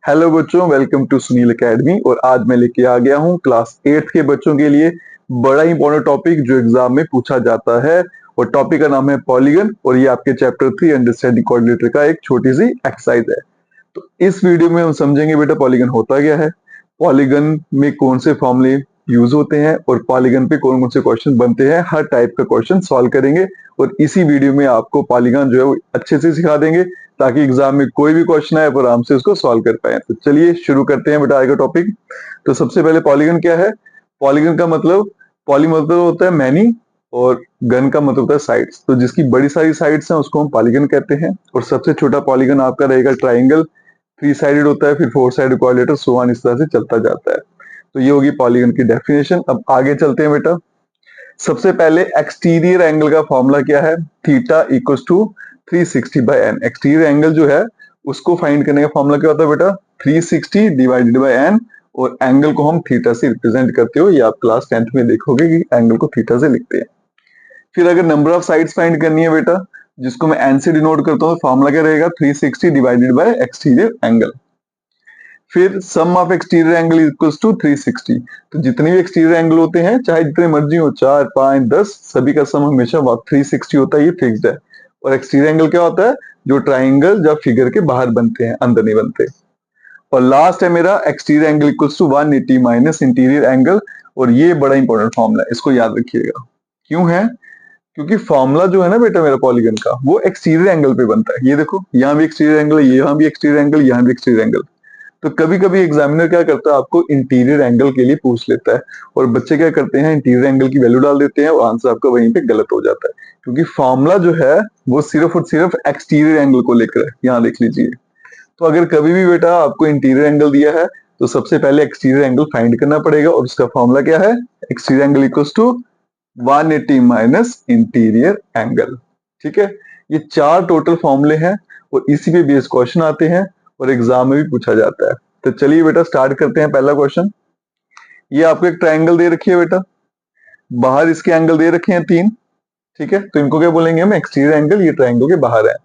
Hello बच्चों, welcome to Sunil academy. और आज मैं लेके आ गया हूँ क्लास 8th के बच्चों के लिए बड़ा इंपॉर्टेंट टॉपिक जो एग्जाम में पूछा जाता है। और टॉपिक का नाम है पॉलीगन और ये आपके चैप्टर 3 अंडरस्टैंडिंग कोऑर्डिनेटर का एक छोटी सी एक्सरसाइज है। तो इस वीडियो में हम समझेंगे बेटा पॉलीगन होता क्या है, पॉलीगन में कौन से फॉर्मूले यूज होते हैं और पॉलीगन पे कौन कौन से क्वेश्चन बनते हैं। हर टाइप का क्वेश्चन सॉल्व करेंगे और इसी वीडियो में आपको पॉलीगन जो है वो अच्छे से सिखा देंगे ताकि एग्जाम में कोई भी क्वेश्चन आए आप आराम से उसको सॉल्व कर पाए। तो चलिए शुरू करते हैं बेटा आज का टॉपिक। तो सबसे पहले पॉलीगन क्या है। पॉलीगन का मतलब, पॉली मतलब होता है मैनी और गन का मतलब होता है साइड्स। तो जिसकी बड़ी सारी साइड्स हैं उसको हम पॉलीगन कहते हैं। और सबसे छोटा पॉलीगन आपका रहेगा ट्राइंगल, 3 साइडेड होता है, फिर 4 साइडेड क्वाड्रिलेटरल, सो ऑन, इस तरह से चलता जाता है। तो ये होगी पॉलीगन की डेफिनेशन। अब आगे चलते हैं बेटा। सबसे पहले एक्सटीरियर एंगल का फॉर्मूला क्या है, theta equals to 360 by N. Exterior angle जो है उसको फाइंड करने का फॉर्मूला क्या होता है बेटा, 360 डिवाइडेड बाय एन। और एंगल को हम थीटा से रिप्रेजेंट करते हो, ये आप क्लास 10th में देखोगे कि एंगल को थीटा से लिखते हैं। फिर अगर नंबर ऑफ साइड्स फाइंड करनी है बेटा, जिसको मैं एन से डिनोट करता हूँ, फॉर्मूला क्या रहेगा, 360 डिवाइडेड बाय एक्सटीरियर एंगल। फिर sum of exterior angle equals to 360। तो जितने भी एक्सटीरियर एंगल होते हैं, चाहे जितने मर्जी हो, 4, 5, 10, सभी का सम हमेशा 360 होता है, ये फिक्स्ड है। और एक्सटीरियर एंगल क्या होता है, जो ट्राइंगल जब फिगर के बाहर बनते हैं, अंदर नहीं बनते। और लास्ट है मेरा exterior angle equals to 180 minus interior angle. और ये बड़ा इंपॉर्टेंट फॉर्मूला है, इसको याद रखिएगा। क्यों है, क्योंकि फॉर्मूला जो है ना बेटा मेरा पॉलीगन का, वो एक्सटीरियर एंगल पे बनता है। ये देखो, यहाँ भी एक्सटीरियर एंगल है, यहाँ भी एक्सटीरियर एंगल, यहाँ भी एक्सटीरियर एंगल। तो कभी कभी एग्जामिनर क्या करता है, आपको इंटीरियर एंगल के लिए पूछ लेता है और बच्चे क्या करते हैं, इंटीरियर एंगल की वैल्यू डाल देते हैं और आंसर आपका वहीं पे गलत हो जाता है। क्योंकि फॉर्मूला जो है वो सिर्फ और सिर्फ एक्सटीरियर एंगल को लेकर है, यहाँ देख लीजिए। तो अगर कभी भी बेटा आपको इंटीरियर एंगल दिया है तो सबसे पहले एक्सटीरियर एंगल फाइंड करना पड़ेगा और उसका फॉर्मूला क्या है, exterior angle equals to 180 minus interior angle. ठीक है, ये 4 टोटल फॉर्मूले हैं और इसी पे बेस क्वेश्चन आते हैं और एग्जाम में भी पूछा जाता है। तो चलिए बेटा स्टार्ट करते हैं। पहला क्वेश्चन, ये आपको एक ट्राइंगल दे रखी है बेटा, बाहर इसके एंगल दे रखे हैं 3। ठीक है, तो इनको क्या बोलेंगे हम, एक्सटीरियर एंगल। ये ट्राइंगल के बाहर है।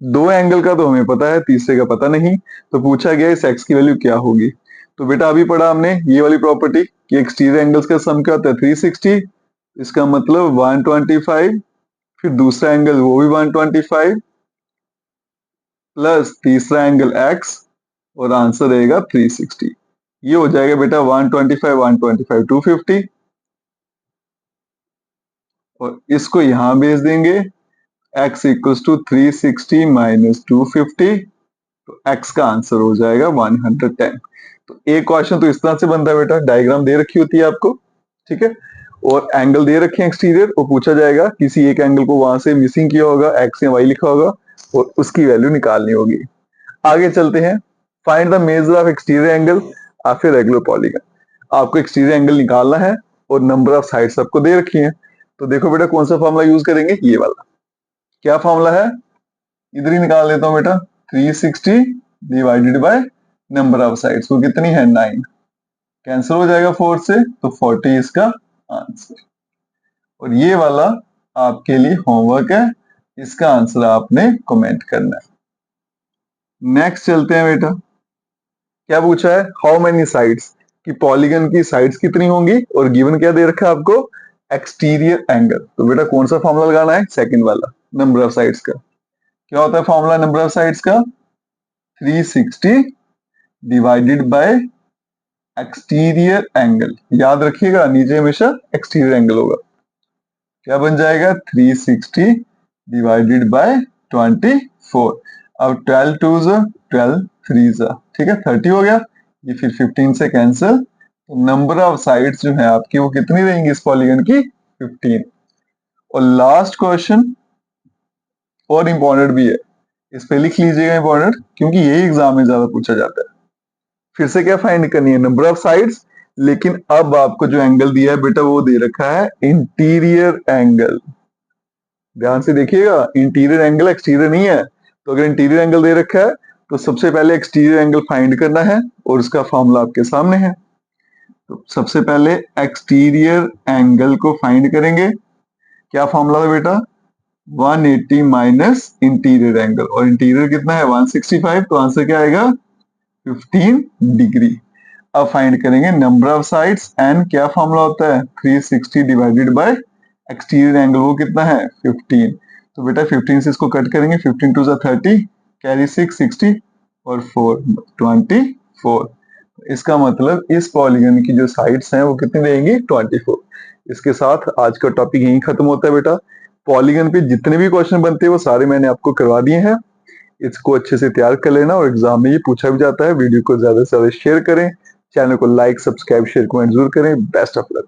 2 एंगल का तो हमें पता है, तीसरे का पता नहीं। तो पूछा गया इस एक्स की वैल्यू क्या होगी। तो बेटा अभी पढ़ा हमने ये वाली प्रॉपर्टी कि एक्सटीरियर एंगल्स का सम क्या होता है, 360। इसका मतलब 125, फिर दूसरा एंगल वो भी 125 प्लस तीसरा एंगल x, और आंसर रहेगा 360। ये हो जाएगा बेटा 125 125 250। और इसको यहां भेज देंगे, x इक्वल्स टू 360 माइनस 250। तो x का आंसर हो जाएगा 110। तो एक क्वेश्चन तो इस तरह से बनता है बेटा, डायग्राम दे रखी होती है आपको, ठीक है, और एंगल दे रखे हैं एक्सटीरियर, और पूछा जाएगा किसी एक एंगल को वहां से मिसिंग किया होगा, x या y लिखा होगा और उसकी वैल्यू निकालनी होगी। आगे चलते हैं, find the measure of exterior angle of a regular polygon. आपको एक्सटीरियर एंगल निकालना है और नंबर ऑफ साइड्स आपको दे रखी हैं। तो देखो बेटा कौन सा फॉर्मूला यूज करेंगे, ये वाला। क्या फॉर्मूला है, इधर ही निकाल लेता हूं बेटा, 360 divided by number of sides, वो कितनी है 9, कैंसिल हो जाएगा 4 से, तो 40 इसका आंसर। और ये वाला आपके लिए होमवर्क है, इसका आंसर आपने कमेंट करना है। नेक्स्ट चलते हैं बेटा, क्या पूछा है, हाउ मेनी साइड्स, कि पॉलीगन की साइड्स कितनी होंगी और गिवन क्या दे रखा है आपको, एक्सटीरियर एंगल। तो बेटा कौन सा फॉर्मूला लगाना है, सेकंड वाला, नंबर ऑफ साइड्स का। क्या होता है फॉर्मूला नंबर ऑफ साइड्स का, 360 डिवाइडेड बाय एक्सटीरियर एंगल। याद रखिएगा नीचे हमेशा एक्सटीरियर एंगल होगा। क्या बन जाएगा, 360 डिवाइडेड बाय 24। अब 12 टू 12 3 ठीक है, 30 हो गया। ये फिर 15 से कैंसिल, तो नंबर ऑफ साइड्स जो है आपकी वो कितनी रहेंगी इस पॉलीगन की, 15। और लास्ट क्वेश्चन और इंपॉर्टेंट भी है, इस पे लिख लीजिएगा इंपॉर्टेंट, क्योंकि यही एग्जाम में ज्यादा पूछा जाता है। फिर से क्या फाइंड करनी है, नंबर ऑफ साइड्स, लेकिन अब आपको जो एंगल दिया है बेटा वो दे रखा है इंटीरियर एंगल। ध्यान से देखिएगा, इंटीरियर एंगल एक्सटीरियर नहीं है। तो अगर इंटीरियर एंगल दे रखा है तो सबसे पहले एक्सटीरियर एंगल फाइंड करना है और उसका फॉर्मूला आपके सामने है। तो सबसे पहले एक्सटीरियर एंगल को फाइंड करेंगे। क्या फॉर्मूला है बेटा, 180 माइनस इंटीरियर एंगल, और इंटीरियर कितना है 165, तो आंसर क्या आएगा 15 डिग्री। अब फाइंड करेंगे नंबर ऑफ साइड्स एंड क्या फॉर्मूला होता है 360 डिवाइडेड बाय एक्सटीरियर एंगल, वो कितना है 15। तो बेटा 15 से इसको कट करेंगे, 15 टू 30, कैरी 6 60 और 4 24। इसका मतलब इस पॉलीगन की जो साइड्स हैं वो कितनी रहेंगी 24। इसके साथ आज का टॉपिक यहीं खत्म होता है बेटा। पॉलीगन पे जितने भी क्वेश्चन बनते हैं वो सारे मैंने आपको करवा दिए हैं। इसको अच्छे से तैयार कर लेना और एग्जाम में ये पूछा भी जाता है। वीडियो को ज्यादा से ज्यादा शेयर करें, चैनल को लाइक सब्सक्राइब शेयर कमेंट जरूर करें। Best of luck.